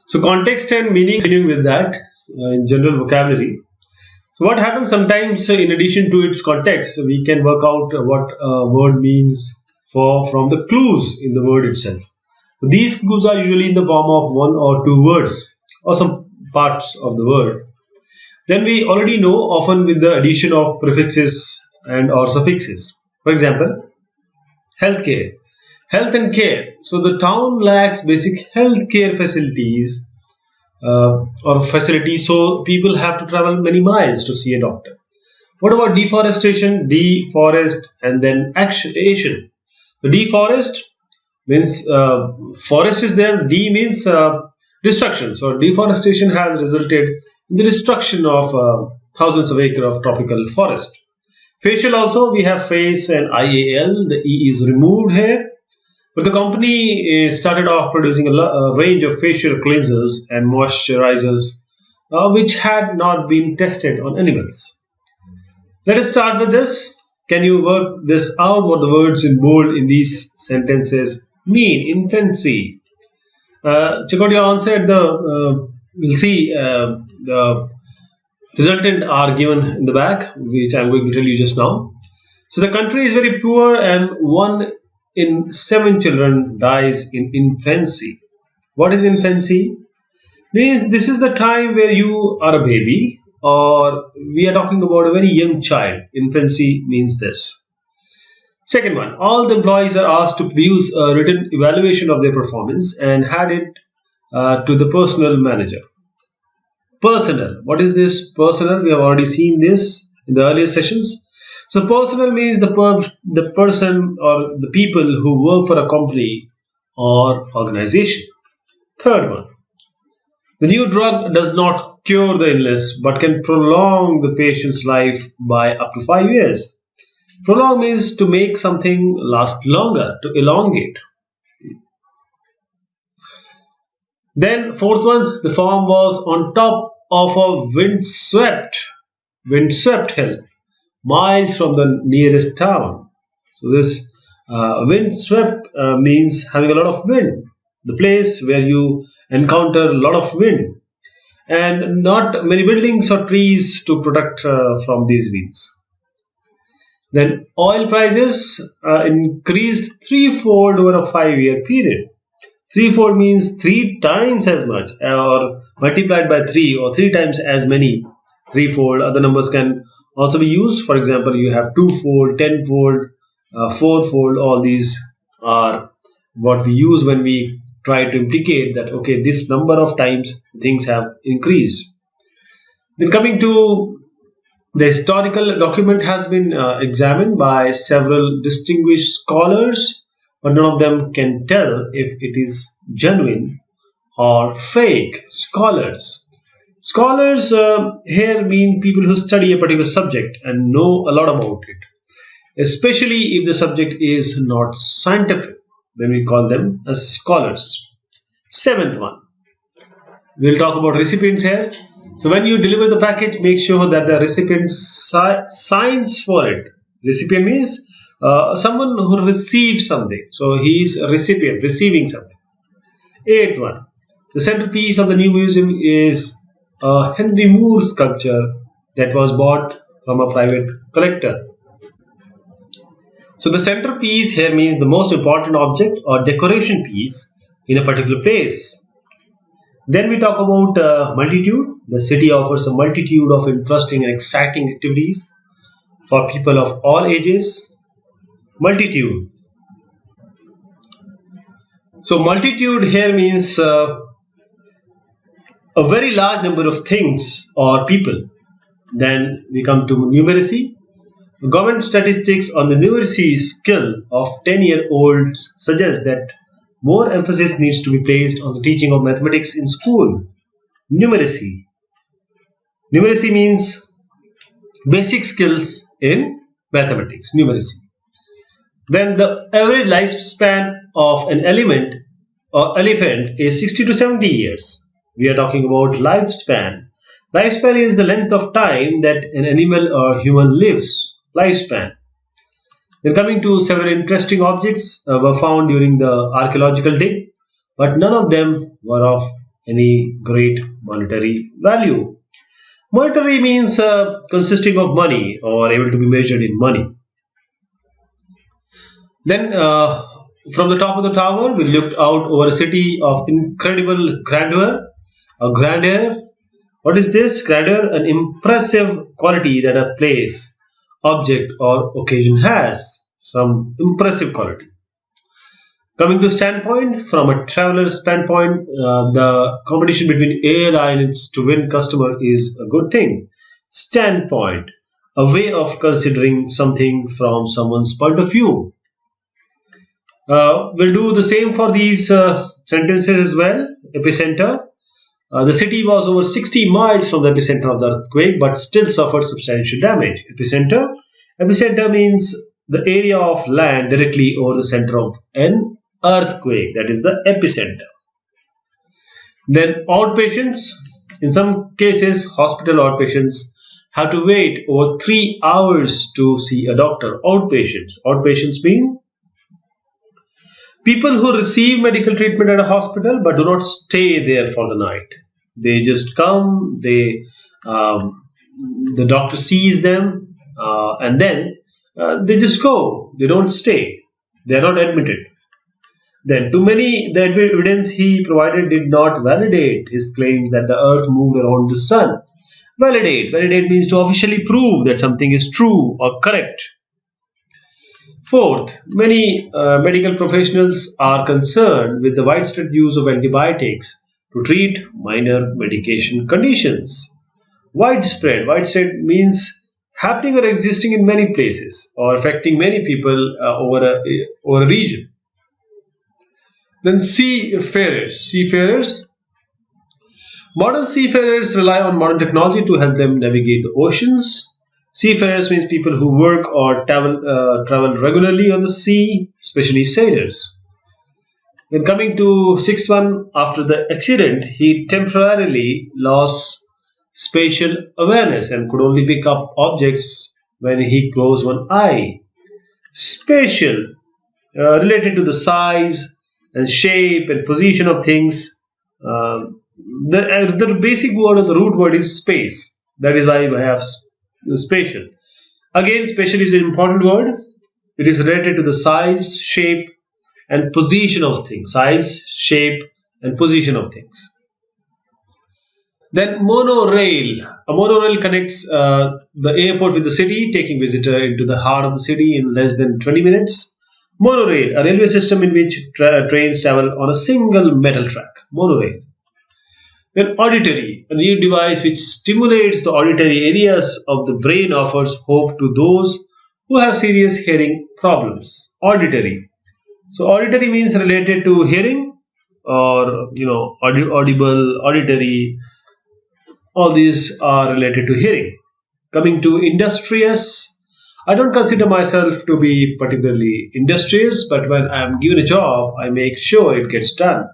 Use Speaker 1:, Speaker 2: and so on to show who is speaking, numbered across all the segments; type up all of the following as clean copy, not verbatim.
Speaker 1: So context and meaning, continuing with that in general vocabulary. So what happens sometimes, in addition to its context, we can work out what a word means from the clues in the word itself. These clues are usually in the form of one or two words or some parts of the word. Then we already know, often with the addition of prefixes and or suffixes. For example, healthcare, health and care. So the town lacks basic healthcare facilities or facilities, so people have to travel many miles to see a doctor. What about deforestation? Deforest and then action. The deforest means forest is there. D means destruction. So deforestation has resulted in the destruction of thousands of acres of tropical forest. Facial also, we have face and IAL. The E is removed here. But the company started off producing a range of facial cleansers and moisturizers which had not been tested on animals. Let us start with this. Can you work this out? What the words in bold in these sentences mean? Infancy. Check out your answer. We'll see the resultant are given in the back, which I'm going to tell you just now. So the country is very poor, and 1 in 7 children dies in infancy. What is infancy? Means this is the time where you are a baby, or we are talking about a very young child. Infancy means this. Second one, all the employees are asked to produce a written evaluation of their performance and hand it to the personnel manager. Personnel. What is this personnel? We have already seen this in the earlier sessions. So personnel means the person or the people who work for a company or organization. Third one, the new drug does not cure the illness but can prolong the patient's life by up to 5 years. Prolong means to make something last longer, to elongate. Then fourth one, the farm was on top of a windswept hill, miles from the nearest town. So this windswept means having a lot of wind, the place where you encounter a lot of wind, and not many buildings or trees to protect from these winds. Then oil prices increased threefold over a 5 year period. Threefold means 3 times as much, or multiplied by 3, or 3 times as many. Threefold. Other numbers can also be used. For example, you have twofold, tenfold, fourfold. All these are what we use when we try to implicate that, okay, this number of times things have increased. Then coming to the historical document has been examined by several distinguished scholars, but none of them can tell if it is genuine or fake. Scholars here mean people who study a particular subject and know a lot about it, especially if the subject is not scientific. Then we call them as scholars. Seventh one, we'll talk about recipients here. So when you deliver the package, make sure that the recipient signs for it. Recipient means someone who receives something. So he is a recipient, receiving something. Eighth one, the centerpiece of the new museum is a Henry Moore sculpture that was bought from a private collector. So the centerpiece here means the most important object or decoration piece in a particular place. Then we talk about multitude. The city offers a multitude of interesting and exciting activities for people of all ages. Multitude. So multitude here means a very large number of things or people. Then we come to numeracy. Government statistics on the numeracy skill of 10-year-olds suggest that more emphasis needs to be placed on the teaching of mathematics in school. Numeracy. Numeracy means basic skills in mathematics. Numeracy. Then the average lifespan of an elephant is 60 to 70 years. We are talking about lifespan. Lifespan is the length of time that an animal or human lives. Lifespan. Then coming to several interesting objects were found during the archaeological dig. but none of them were of any great monetary value. Monetary means consisting of money or able to be measured in money. Then, from the top of the tower, we looked out over a city of incredible grandeur. A grandeur. What is this? Grandeur, an impressive quality that a place, object, or occasion has. Some impressive quality. Coming to standpoint, from a traveler's standpoint, the competition between airlines to win customer is a good thing. Standpoint, a way of considering something from someone's point of view. We'll do the same for these sentences as well. Epicenter. The city was over 60 miles from the epicenter of the earthquake, but still suffered substantial damage. Epicenter. Epicenter means the area of land directly over the center of an earthquake. That is the epicenter. Then outpatients. In some cases, hospital outpatients have to wait over 3 hours to see a doctor. Outpatients. Outpatients mean people who receive medical treatment at a hospital but do not stay there for the night. They just come, the doctor sees them, and then they just go. They don't stay. They are not admitted. Then, too many, the evidence he provided did not validate his claims that the earth moved around the sun. Validate. Validate means to officially prove that something is true or correct. Fourth, many medical professionals are concerned with the widespread use of antibiotics to treat minor medication conditions. Widespread. Widespread means happening or existing in many places or affecting many people over a region. Then seafarers. Seafarers. Modern seafarers rely on modern technology to help them navigate the oceans. Seafarers means people who work or travel regularly on the sea, especially sailors. Then coming to sixth one, after the accident, he temporarily lost spatial awareness and could only pick up objects when he closed one eye. Spatial, related to the size and shape and position of things. The basic word or the root word is space. That is why we have spatial. Again, spatial is an important word. It is related to the size, shape, and position of things. Size, shape, and position of things. Then monorail. A monorail connects the airport with the city, taking visitor into the heart of the city in less than 20 minutes. Monorail, a railway system in which trains travel on a single metal track. Monorail. Then auditory, a new device which stimulates the auditory areas of the brain, offers hope to those who have serious hearing problems. Auditory. So auditory means related to hearing or audible, auditory. All these are related to hearing. Coming to industrious. I don't consider myself to be particularly industrious, but when I am given a job, I make sure it gets done.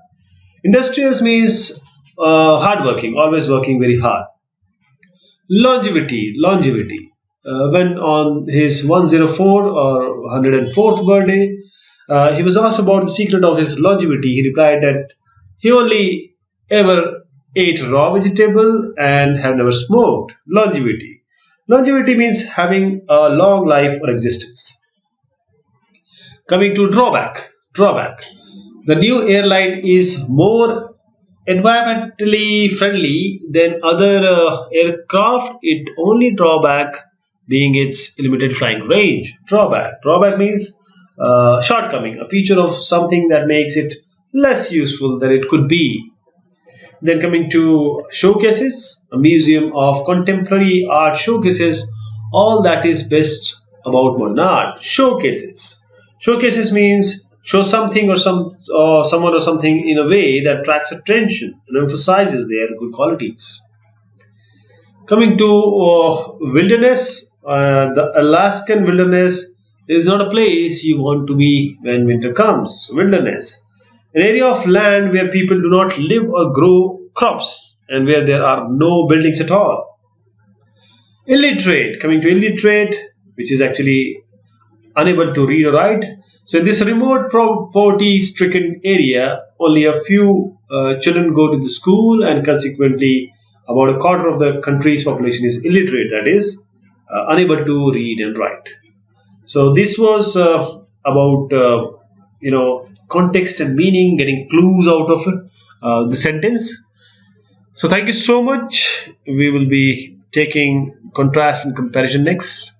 Speaker 1: Industrious means hardworking, always working very hard. Longevity. When on his 104 or 104th birthday, he was asked about the secret of his longevity. He replied that he only ever ate raw vegetable and have never smoked. Longevity. Longevity means having a long life or existence. Coming to drawback. The new airline is more environmentally friendly than other aircraft. It only drawback being its limited flying range. Drawback means shortcoming, a feature of something that makes it less useful than it could be. Then coming to showcases, a museum of contemporary art showcases all that is best about modern art. Showcases means show something or someone or something in a way that attracts attention and emphasizes their good qualities. Coming to wilderness, the Alaskan wilderness is not a place you want to be when winter comes. Wilderness, an area of land where people do not live or grow crops and where there are no buildings at all. Illiterate, coming to illiterate, which is actually unable to read or write. So in this remote poverty-stricken area, only a few children go to the school, and consequently, about a quarter of the country's population is illiterate. That is, unable to read and write. So this was about context and meaning, getting clues out of the sentence. So thank you so much. We will be taking contrast and comparison next.